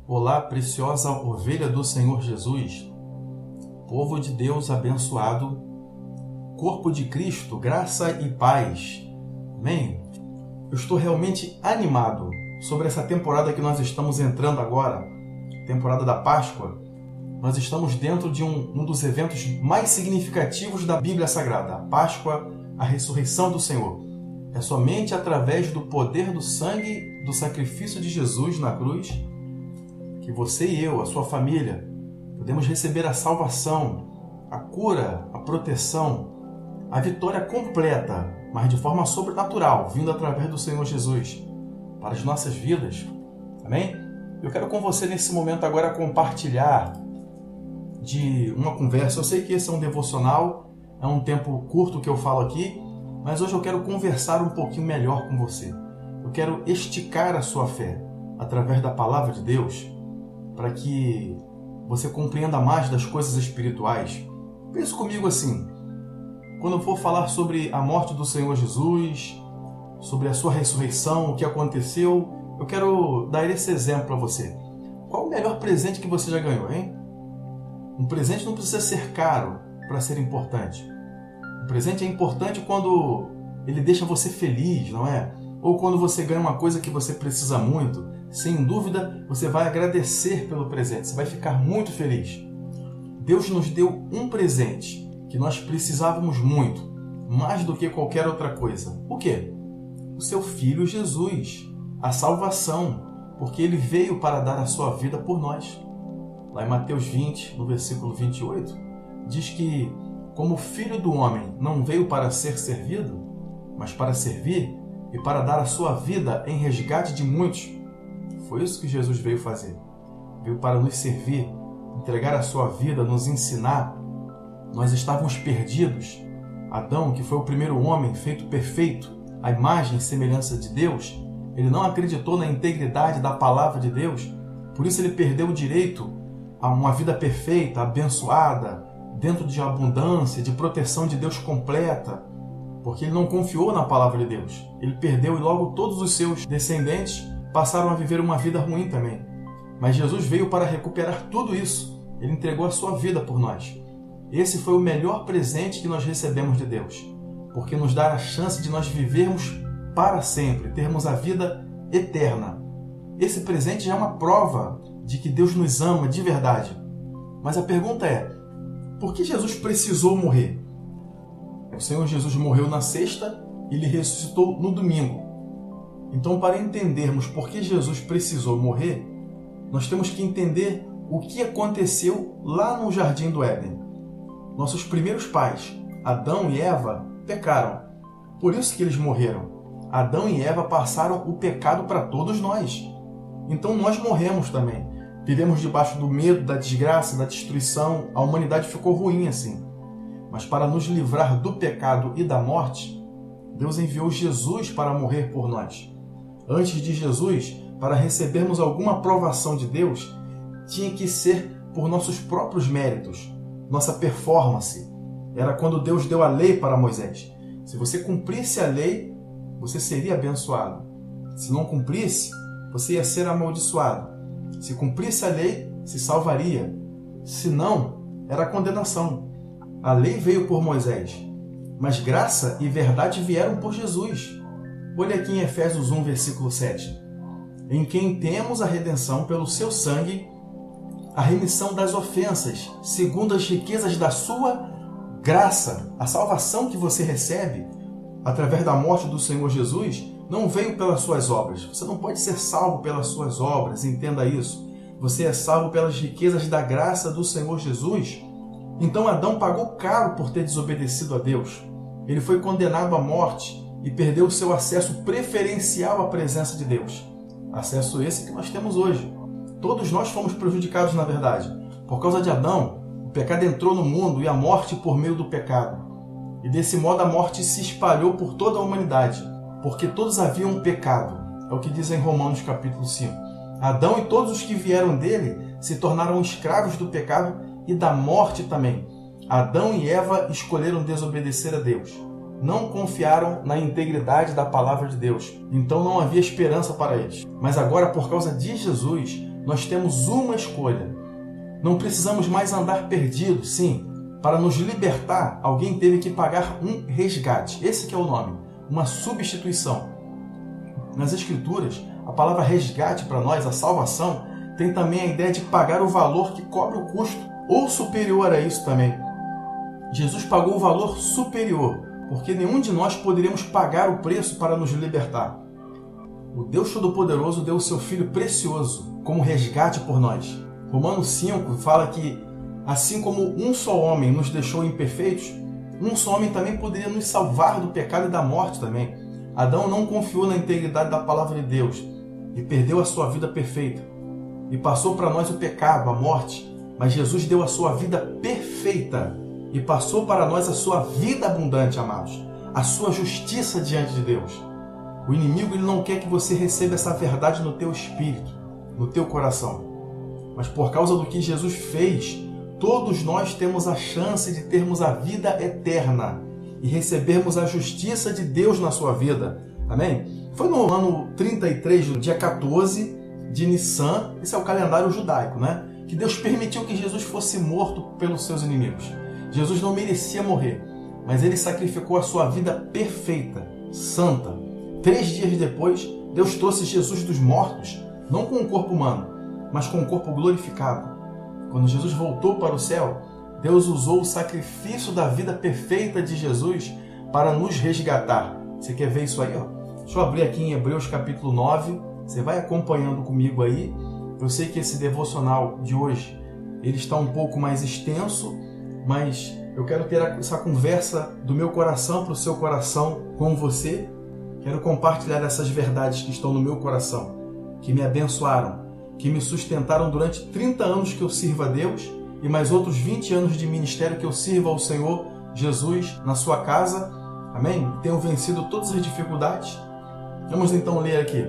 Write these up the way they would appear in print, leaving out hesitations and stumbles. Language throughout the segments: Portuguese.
Olá, preciosa ovelha do Senhor Jesus, povo de Deus abençoado, corpo de Cristo, graça e paz. Amém? Eu estou realmente animado sobre essa temporada que nós estamos entrando agora, temporada da Páscoa. Nós estamos dentro de um dos eventos mais significativos da Bíblia Sagrada, a Páscoa, a ressurreição do Senhor. É somente através do poder do sangue, do sacrifício de Jesus na cruz, que você e eu, a sua família, podemos receber a salvação, a cura, a proteção, a vitória completa, mas de forma sobrenatural, vindo através do Senhor Jesus, para as nossas vidas. Amém? Eu quero com você nesse momento agora compartilhar de uma conversa. Eu sei que esse é um devocional, é um tempo curto que eu falo aqui, mas hoje eu quero conversar um pouquinho melhor com você. Eu quero esticar a sua fé através da palavra de Deus, para que você compreenda mais das coisas espirituais. Pense comigo assim, quando eu for falar sobre a morte do Senhor Jesus, sobre a sua ressurreição, o que aconteceu, eu quero dar esse exemplo para você. Qual o melhor presente que você já ganhou, hein? Um presente não precisa ser caro para ser importante. Um presente é importante quando ele deixa você feliz, não é? Ou quando você ganha uma coisa que você precisa muito. Sem dúvida, você vai agradecer pelo presente, você vai ficar muito feliz. Deus nos deu um presente que nós precisávamos muito, mais do que qualquer outra coisa. O quê? O seu Filho Jesus, a salvação, porque Ele veio para dar a sua vida por nós. Lá em Mateus 20, no versículo 28, diz que, como o Filho do Homem não veio para ser servido, mas para servir e para dar a sua vida em resgate de muitos. Foi isso que Jesus veio fazer. Veio para nos servir, entregar a sua vida, nos ensinar. Nós estávamos perdidos. Adão, que foi o primeiro homem feito perfeito, a imagem e semelhança de Deus, ele não acreditou na integridade da palavra de Deus, por isso ele perdeu o direito a uma vida perfeita, abençoada, dentro de abundância, de proteção de Deus completa, porque ele não confiou na palavra de Deus. Ele perdeu e logo todos os seus descendentes passaram a viver uma vida ruim também. Mas Jesus veio para recuperar tudo isso. Ele entregou a sua vida por nós. Esse foi o melhor presente que nós recebemos de Deus, porque nos dá a chance de nós vivermos para sempre, termos a vida eterna. Esse presente já é uma prova de que Deus nos ama de verdade. Mas a pergunta é, por que Jesus precisou morrer? O Senhor Jesus morreu na sexta e Ele ressuscitou no domingo. Então, para entendermos por que Jesus precisou morrer, nós temos que entender o que aconteceu lá no Jardim do Éden. Nossos primeiros pais, Adão e Eva, pecaram. Por isso que eles morreram. Adão e Eva passaram o pecado para todos nós. Então nós morremos também. Vivemos debaixo do medo, da desgraça, da destruição. A humanidade ficou ruim assim. Mas para nos livrar do pecado e da morte, Deus enviou Jesus para morrer por nós. Antes de Jesus, para recebermos alguma aprovação de Deus, tinha que ser por nossos próprios méritos, nossa performance. Era quando Deus deu a lei para Moisés. Se você cumprisse a lei, você seria abençoado. Se não cumprisse, você ia ser amaldiçoado. Se cumprisse a lei, se salvaria. Se não, era condenação. A lei veio por Moisés, mas graça e verdade vieram por Jesus. Olha aqui em Efésios 1, versículo 7. Em quem temos a redenção pelo seu sangue, a remissão das ofensas, segundo as riquezas da sua graça. A salvação que você recebe através da morte do Senhor Jesus não veio pelas suas obras. Você não pode ser salvo pelas suas obras, entenda isso. Você é salvo pelas riquezas da graça do Senhor Jesus. Então Adão pagou caro por ter desobedecido a Deus. Ele foi condenado à morte e perdeu o seu acesso preferencial à presença de Deus. Acesso esse que nós temos hoje. Todos nós fomos prejudicados, na verdade. Por causa de Adão, o pecado entrou no mundo e a morte por meio do pecado. E desse modo a morte se espalhou por toda a humanidade, porque todos haviam pecado. É o que diz em Romanos capítulo 5. Adão e todos os que vieram dele se tornaram escravos do pecado e da morte também. Adão e Eva escolheram desobedecer a Deus. não confiaram na integridade da palavra de Deus. Então não havia esperança para eles. Mas agora, por causa de Jesus, nós temos uma escolha. Não precisamos mais andar perdidos, sim. Para nos libertar, alguém teve que pagar um resgate. Esse que é o nome, uma substituição. Nas Escrituras, a palavra resgate para nós, a salvação, tem também a ideia de pagar o valor que cobre o custo, ou superior a isso também. Jesus pagou o valor superior, porque nenhum de nós poderíamos pagar o preço para nos libertar. O Deus Todo-Poderoso deu o seu Filho precioso como resgate por nós. Romanos 5 fala que, assim como um só homem nos deixou imperfeitos, um só homem também poderia nos salvar do pecado e da morte também. Adão não confiou na integridade da palavra de Deus e perdeu a sua vida perfeita. E passou para nós o pecado, a morte, mas Jesus deu a sua vida perfeita e passou para nós a sua vida abundante, amados, a sua justiça diante de Deus. O inimigo ele não quer que você receba essa verdade no teu espírito, no teu coração. Mas por causa do que Jesus fez, todos nós temos a chance de termos a vida eterna e recebermos a justiça de Deus na sua vida. Amém? Foi no ano 33, no dia 14 de Nissan, esse é o calendário judaico, né? Que Deus permitiu que Jesus fosse morto pelos seus inimigos. Jesus não merecia morrer, mas ele sacrificou a sua vida perfeita, santa. 3 dias depois, Deus trouxe Jesus dos mortos, não com um corpo humano, mas com um corpo glorificado. Quando Jesus voltou para o céu, Deus usou o sacrifício da vida perfeita de Jesus para nos resgatar. Você quer ver isso aí? Deixa eu abrir aqui em Hebreus capítulo 9. Você vai acompanhando comigo aí. Eu sei que esse devocional de hoje ele está um pouco mais extenso, mas eu quero ter essa conversa do meu coração para o seu coração com você. Quero compartilhar essas verdades que estão no meu coração, que me abençoaram, que me sustentaram durante 30 anos que eu sirvo a Deus e mais outros 20 anos de ministério que eu sirvo ao Senhor Jesus na sua casa. Amém? Tenho vencido todas as dificuldades. Vamos então ler aqui.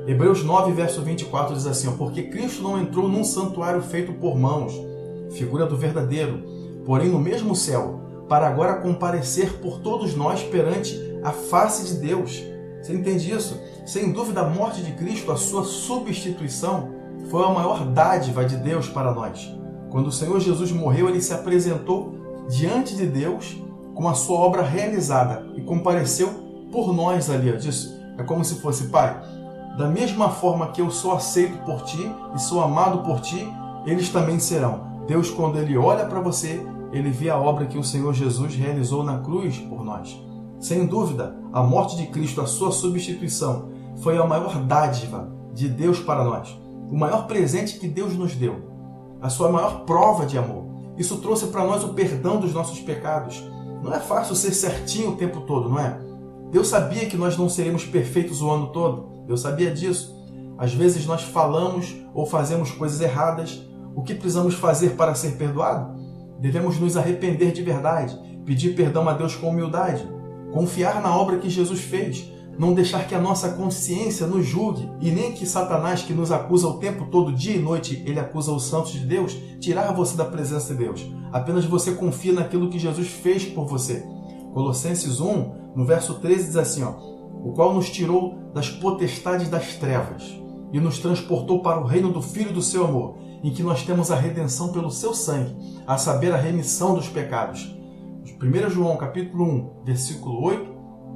Hebreus 9, verso 24 diz assim: porque Cristo não entrou num santuário feito por mãos, figura do verdadeiro, porém no mesmo céu, para agora comparecer por todos nós perante a face de Deus. Você entende isso? Sem dúvida, a morte de Cristo, a sua substituição, foi a maior dádiva de Deus para nós. Quando o Senhor Jesus morreu, ele se apresentou diante de Deus com a sua obra realizada e compareceu por nós ali. É como se fosse: Pai, da mesma forma que eu sou aceito por Ti e sou amado por Ti, eles também serão. Deus, quando Ele olha para você, Ele vê a obra que o Senhor Jesus realizou na cruz por nós. Sem dúvida, a morte de Cristo, a sua substituição, foi a maior dádiva de Deus para nós. O maior presente que Deus nos deu. A sua maior prova de amor. Isso trouxe para nós o perdão dos nossos pecados. Não é fácil ser certinho o tempo todo, não é? Deus sabia que nós não seríamos perfeitos o ano todo. Deus sabia disso. Às vezes nós falamos ou fazemos coisas erradas. O que precisamos fazer para ser perdoado? Devemos nos arrepender de verdade, pedir perdão a Deus com humildade, confiar na obra que Jesus fez, não deixar que a nossa consciência nos julgue e nem que Satanás, que nos acusa o tempo todo, dia e noite, ele acusa os santos de Deus, tirar você da presença de Deus. Apenas você confia naquilo que Jesus fez por você. Colossenses 1, no verso 13, diz assim: o qual nos tirou das potestades das trevas e nos transportou para o reino do Filho do seu amor, em que nós temos a redenção pelo seu sangue, a saber, a remissão dos pecados. 1 João capítulo 1, versículo 8,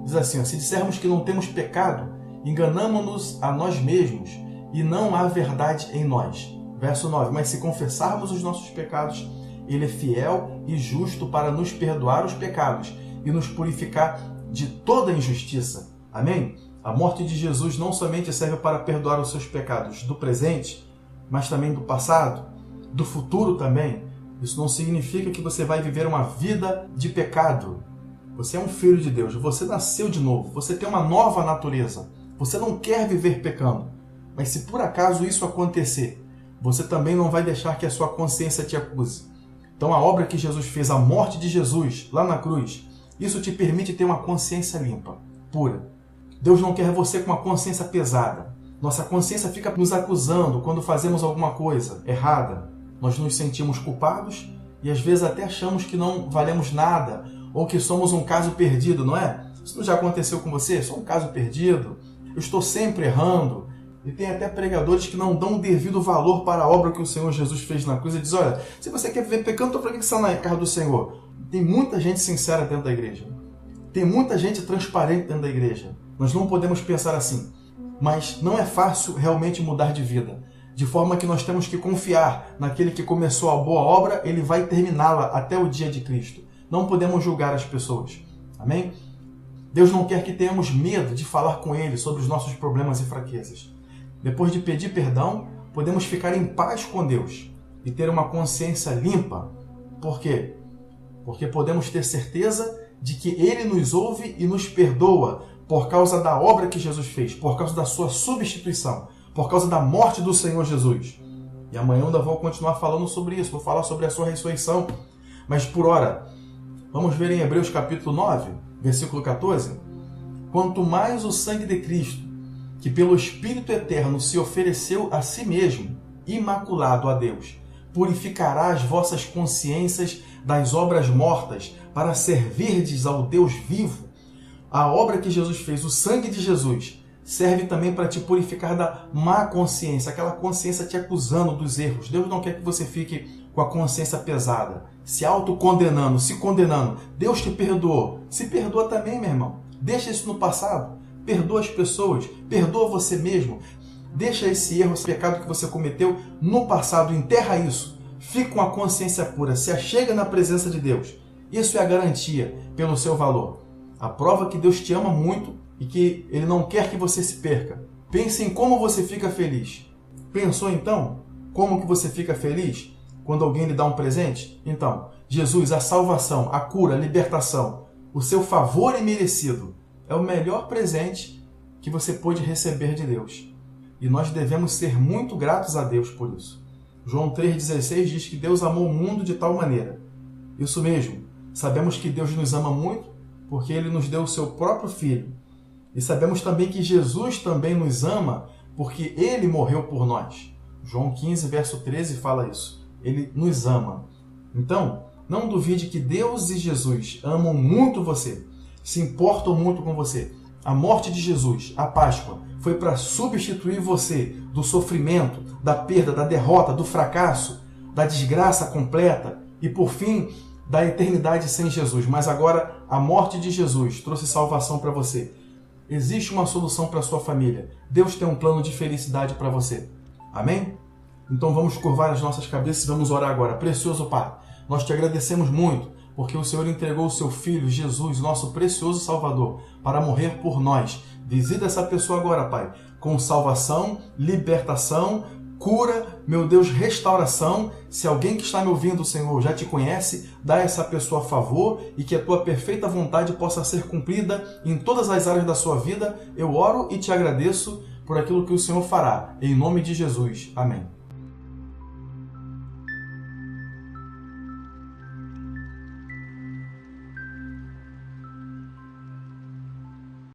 diz assim: se dissermos que não temos pecado, enganamo-nos a nós mesmos e não há verdade em nós. Verso 9, mas se confessarmos os nossos pecados, Ele é fiel e justo para nos perdoar os pecados e nos purificar de toda injustiça. Amém? A morte de Jesus não somente serve para perdoar os seus pecados do presente, mas também do passado, do futuro também. Isso não significa que você vai viver uma vida de pecado. Você é um filho de Deus, você nasceu de novo, você tem uma nova natureza. Você não quer viver pecando. Mas se por acaso isso acontecer, você também não vai deixar que a sua consciência te acuse. Então a obra que Jesus fez, a morte de Jesus lá na cruz, isso te permite ter uma consciência limpa, pura. Deus não quer você com uma consciência pesada. Nossa consciência fica nos acusando quando fazemos alguma coisa errada. Nós nos sentimos culpados e às vezes até achamos que não valemos nada ou que somos um caso perdido, não é? Isso não já aconteceu com você? Sou um caso perdido, eu estou sempre errando. E tem até pregadores que não dão o devido valor para a obra que o Senhor Jesus fez na cruz. E diz, olha, se você quer viver pecando, então para que você está na casa do Senhor? Tem muita gente sincera dentro da igreja. Tem muita gente transparente dentro da igreja. Nós não podemos pensar assim. Mas não é fácil realmente mudar de vida. De forma que nós temos que confiar naquele que começou a boa obra, ele vai terminá-la até o dia de Cristo. Não podemos julgar as pessoas. Amém? Deus não quer que tenhamos medo de falar com Ele sobre os nossos problemas e fraquezas. Depois de pedir perdão, podemos ficar em paz com Deus e ter uma consciência limpa. Por quê? Porque podemos ter certeza de que Ele nos ouve e nos perdoa por causa da obra que Jesus fez, por causa da sua substituição, por causa da morte do Senhor Jesus. E amanhã eu ainda vou continuar falando sobre isso, vou falar sobre a sua ressurreição. Mas por hora, vamos ver em Hebreus capítulo 9, versículo 14. Quanto mais o sangue de Cristo, que pelo Espírito Eterno se ofereceu a si mesmo, imaculado a Deus, purificará as vossas consciências das obras mortas, para servirdes ao Deus vivo. A obra que Jesus fez, o sangue de Jesus, serve também para te purificar da má consciência, aquela consciência te acusando dos erros. Deus não quer que você fique com a consciência pesada, se autocondenando, se condenando. Deus te perdoou. Se perdoa também, meu irmão. Deixa isso no passado. Perdoa as pessoas. Perdoa você mesmo. Deixa esse erro, esse pecado que você cometeu no passado. Enterra isso. Fique com a consciência pura. Se achega na presença de Deus. Isso é a garantia pelo seu valor. A prova que Deus te ama muito e que Ele não quer que você se perca. Pense em como você fica feliz. Pensou então como que você fica feliz quando alguém lhe dá um presente? Então, Jesus, a salvação, a cura, a libertação, o seu favor imerecido é o melhor presente que você pôde receber de Deus. E nós devemos ser muito gratos a Deus por isso. João 3,16 diz que Deus amou o mundo de tal maneira. Isso mesmo, sabemos que Deus nos ama muito porque Ele nos deu o seu próprio Filho. E sabemos também que Jesus também nos ama porque Ele morreu por nós. João 15, verso 13 fala isso. Ele nos ama. Então, não duvide que Deus e Jesus amam muito você, se importam muito com você. A morte de Jesus, a Páscoa, foi para substituir você do sofrimento, da perda, da derrota, do fracasso, da desgraça completa e, por fim, da eternidade sem Jesus. Mas agora, a morte de Jesus trouxe salvação para você. Existe uma solução para a sua família. Deus tem um plano de felicidade para você. Amém? Então vamos curvar as nossas cabeças e vamos orar agora. Precioso Pai, nós te agradecemos muito porque o Senhor entregou o seu Filho, Jesus, nosso precioso Salvador, para morrer por nós. Visita essa pessoa agora, Pai, com salvação, libertação, cura, meu Deus, restauração. Se alguém que está me ouvindo, Senhor, já te conhece, dá a essa pessoa a favor e que a tua perfeita vontade possa ser cumprida em todas as áreas da sua vida. Eu oro e te agradeço por aquilo que o Senhor fará. Em nome de Jesus. Amém.